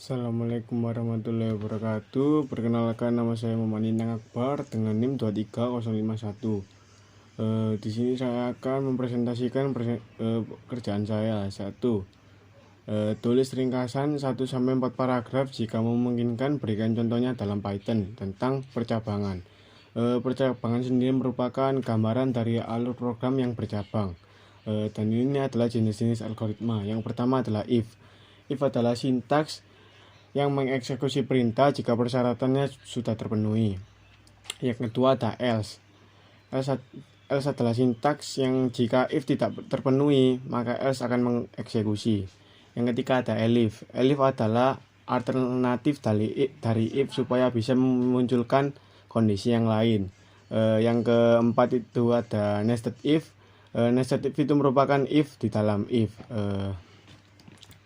Assalamualaikum warahmatullahi wabarakatuh. Perkenalkan, nama saya Muhammad Inang Akbar dengan NIM 23051. Di sini saya akan mempresentasikan kerjaan saya. 1. Tulis ringkasan 1-4 paragraf jika memungkinkan. Berikan contohnya dalam Python tentang percabangan. Percabangan sendiri merupakan gambaran dari alur program yang bercabang. Dan ini adalah jenis-jenis algoritma. Yang pertama adalah if. If adalah sintaks yang mengeksekusi perintah jika persyaratannya sudah terpenuhi. Yang kedua ada else. Else adalah sintaks yang jika if tidak terpenuhi, maka else akan mengeksekusi. Yang ketiga ada elif. Elif adalah alternatif dari if supaya bisa memunculkan kondisi yang lain. Yang keempat itu ada nested if. Nested if itu merupakan if di dalam if.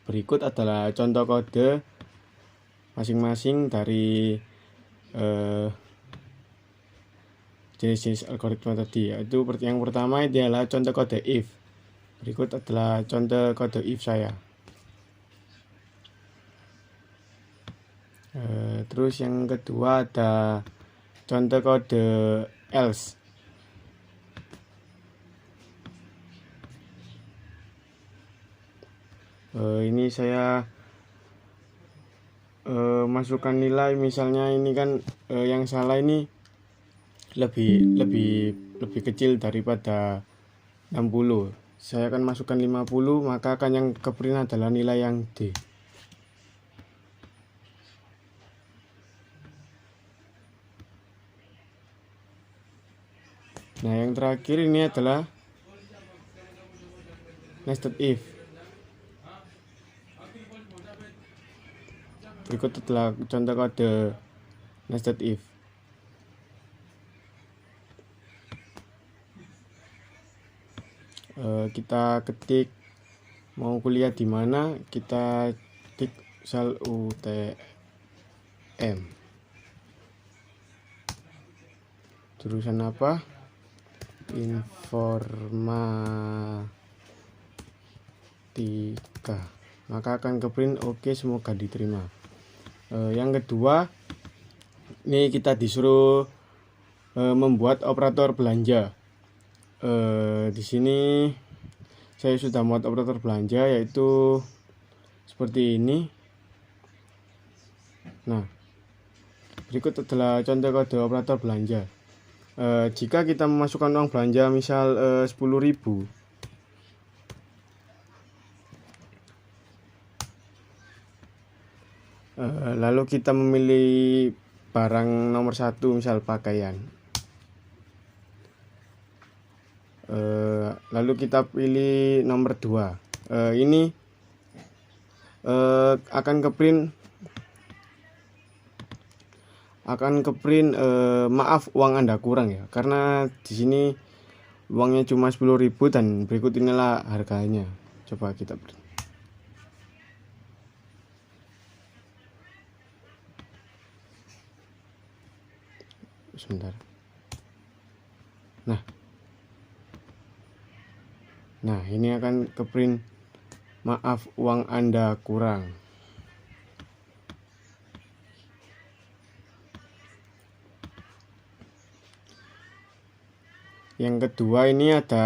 Berikut adalah contoh kode masing-masing dari jenis-jenis algoritma tadi. Yaitu yang pertama adalah contoh kode if. Berikut adalah contoh kode if saya. Terus yang kedua ada contoh kode else. Ini saya masukkan nilai, misalnya ini kan yang salah ini lebih kecil daripada 60. Saya akan masukkan 50, maka akan yang ke print adalah nilai yang D. Nah, yang terakhir ini adalah nested if. Berikut adalah contoh kode nested if. Kita ketik mau kuliah di mana, kita ketik sel UTM. Jurusan apa? Informatika. Maka akan ke print oke, semoga diterima. Yang kedua, ini kita disuruh membuat operator belanja. Di sini saya sudah membuat operator belanja, yaitu seperti ini. Nah, berikut adalah contoh kode operator belanja. Jika kita memasukkan uang belanja misal 10.000, lalu kita memilih barang nomor 1, misal pakaian. Lalu kita pilih nomor 2. Ini akan ke print maaf, uang Anda kurang ya, karena di sini uangnya cuma 10.000 dan berikut inilah harganya. Coba kita print. Sebentar. Nah, ini akan ke print maaf, uang Anda kurang. Yang kedua ini ada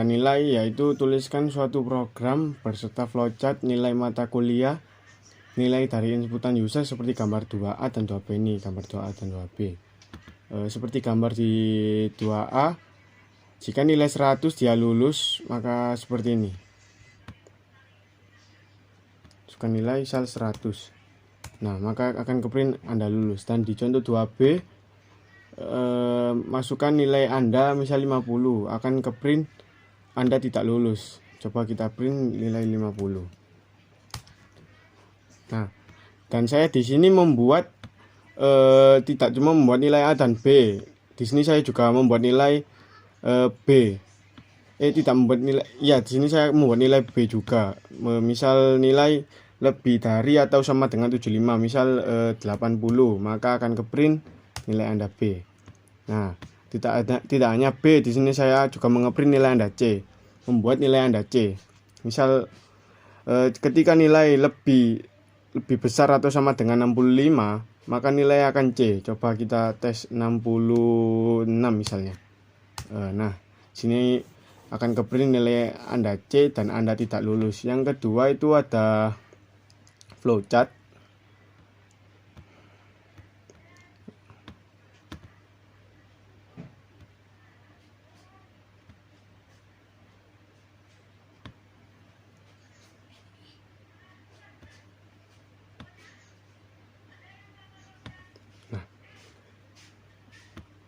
nilai, yaitu tuliskan suatu program berserta flowchart nilai mata kuliah, nilai dari inputan user seperti gambar 2A dan 2B. Ini gambar 2A dan 2B. Seperti gambar di 2A, jika nilai 100 dia lulus, maka seperti ini. Masukkan nilai misal 100. Nah, maka akan ke print Anda lulus. Dan di contoh 2B, masukkan nilai Anda misal 50, akan ke print Anda tidak lulus. Coba kita print nilai 50. Nah, dan saya di sini membuat tidak cuma membuat nilai A dan B. Di sini saya juga membuat nilai B. Tidak membuat nilai. Ya, di sini saya membuat nilai B juga. Misal nilai lebih dari atau sama dengan 75, misal 80, maka akan ke print nilai Anda B. Nah, tidak hanya B, di sini saya juga mengeprint nilai Anda C, membuat nilai Anda C. Misal ketika nilai lebih besar atau sama dengan 65, maka nilai akan C. Coba kita tes 66 misalnya. Nah, sini akan ke print nilai Anda C dan Anda tidak lulus. Yang kedua itu ada flowchart.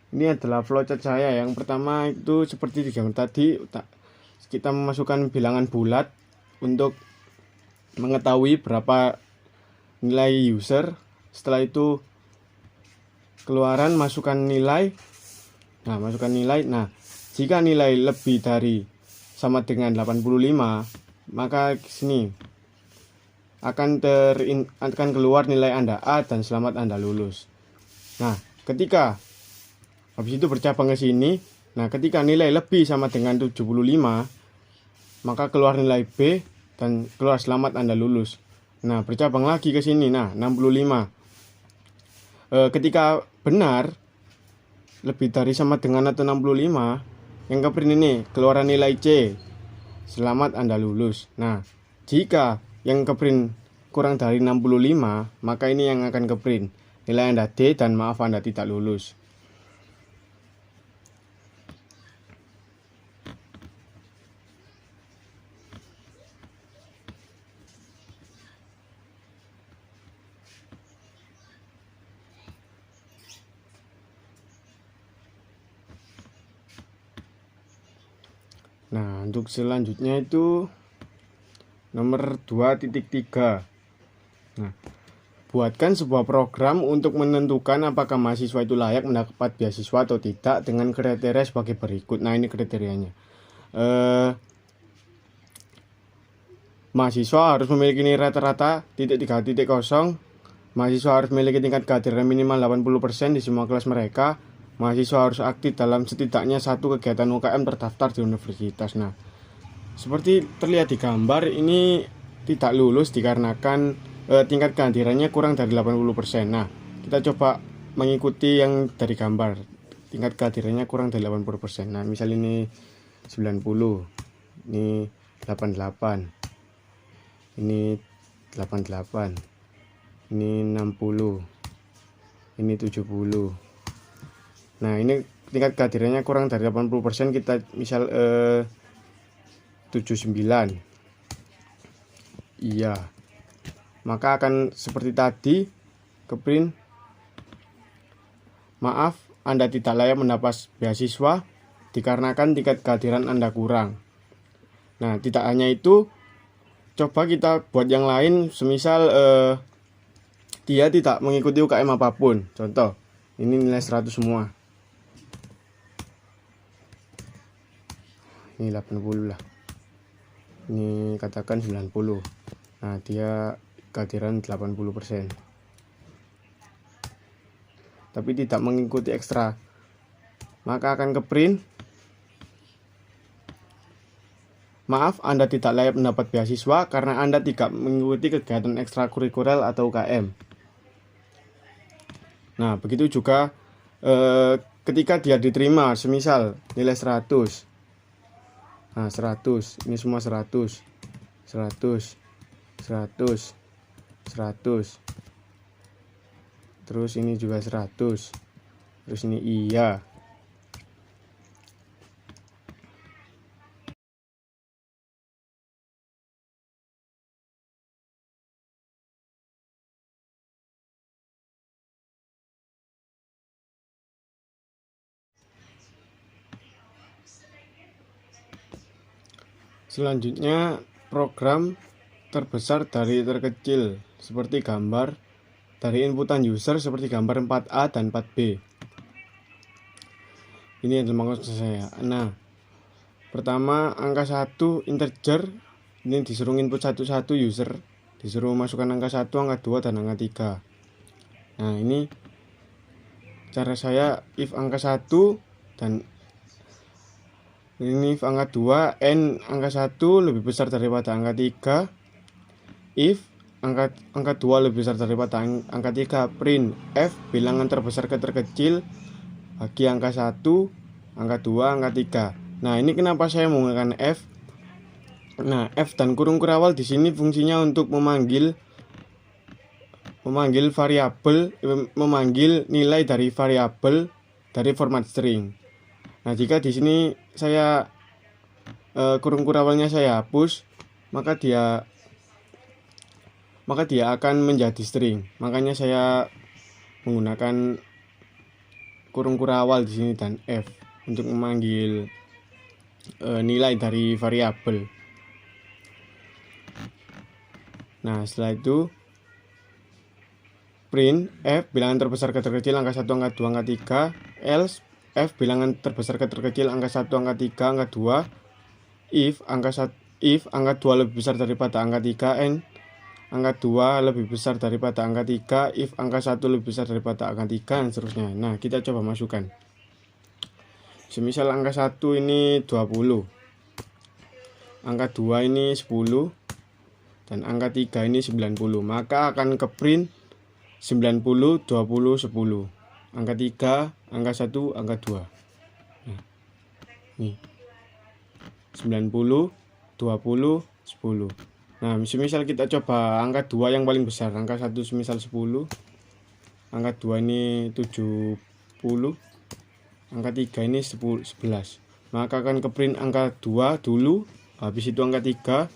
Ini adalah flowchart saya. Yang pertama itu seperti yang tadi, kita memasukkan bilangan bulat untuk mengetahui berapa nilai user. Setelah itu keluaran, masukkan nilai. Nah, jika nilai lebih dari sama dengan 85, maka sini akan keluar nilai Anda A dan selamat Anda lulus. Nah, ketika habis itu bercabang ke sini. Nah, ketika nilai lebih sama dengan 75, maka keluar nilai B dan keluar selamat Anda lulus. Nah, bercabang lagi ke sini. Nah, 65. Ketika benar lebih dari sama dengan atau 65, yang ke print ini keluar nilai C. Selamat Anda lulus. Nah, jika yang ke print kurang dari 65, maka ini yang akan ke print nilai Anda D dan maaf Anda tidak lulus. Nah, untuk selanjutnya itu nomor 2.3. Nah, buatkan sebuah program untuk menentukan apakah mahasiswa itu layak mendapat beasiswa atau tidak dengan kriteria sebagai berikut. Nah, ini kriterianya. Mahasiswa harus memiliki nilai rata-rata .3.0. Mahasiswa harus memiliki tingkat kehadiran minimal 80% di semua kelas mereka. Mahasiswa harus aktif dalam setidaknya satu kegiatan UKM terdaftar di universitas. Nah, seperti terlihat di gambar, ini tidak lulus dikarenakan tingkat kehadirannya kurang dari 80%. Nah, kita coba mengikuti yang dari gambar. Tingkat kehadirannya kurang dari 80%. Nah, misal ini 90, ini 88, ini 88, ini 60, ini 70. Nah, ini tingkat kehadirannya kurang dari 80%, kita misal 79. Iya. Maka akan seperti tadi, ke print maaf, Anda tidak layak mendapat beasiswa dikarenakan tingkat kehadiran Anda kurang. Nah, tidak hanya itu, coba kita buat yang lain, semisal dia tidak mengikuti UKM apapun. Contoh, ini nilai 100 semua. Ini 80 lah. Ini katakan 90. Nah, dia kehadiran 80%. Tapi tidak mengikuti ekstra. Maka akan ke print maaf, Anda tidak layak mendapat beasiswa karena Anda tidak mengikuti kegiatan ekstrakurikuler atau UKM. Nah, begitu juga ketika dia diterima, semisal nilai 100. Nah, 100, ini semua 100, 100, 100, 100. Terus ini juga 100. Terus ini iya. Selanjutnya, program terbesar dari terkecil seperti gambar dari inputan user seperti gambar 4A dan 4B. Ini adalah maksud saya. Nah, pertama angka 1 integer, ini disuruh input 1 user, disuruh masukkan angka 1, angka 2 dan angka 3. Nah, ini cara saya if angka 1 dan ini if angka 2, n angka 1 lebih besar daripada angka 3, if angka 2 lebih besar daripada angka 3, print F bilangan terbesar ke terkecil bagi angka 1, angka 2, angka 3. Nah, ini kenapa saya menggunakan F? Nah, F dan kurung kurawal di sini fungsinya untuk memanggil variabel, memanggil nilai dari variabel dari format string. Nah, jika di sini saya kurung kurawalnya saya hapus, maka dia akan menjadi string. Makanya saya menggunakan kurung kurawal di sini dan F untuk memanggil nilai dari variabel. Nah, setelah itu print F bilangan terbesar ke terkecil angka 1, angka 2, angka 3, else F bilangan terbesar ke terkecil angka 1, angka 3, angka 2, if angka 2 lebih besar daripada angka 3 and angka 2 lebih besar daripada angka 3 if angka 1 lebih besar daripada angka 3 dan seterusnya. Nah, kita coba masukkan. Semisal angka 1 ini 20, angka 2 ini 10, dan angka 3 ini 90, maka akan ke print 90, 20, 10. Angka 3, angka 1, angka 2. Nah, nih 90, 20, 10. Nah, semisal kita coba angka 2 yang paling besar, angka 1 semisal 10, angka 2 ini 70, angka 3 ini 11. Maka akan ke print angka 2 dulu, habis itu angka 3,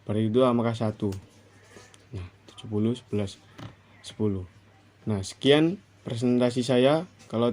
baru itu angka 1. Nah, 70, 11, 10. Nah, sekian presentasi saya. Kalau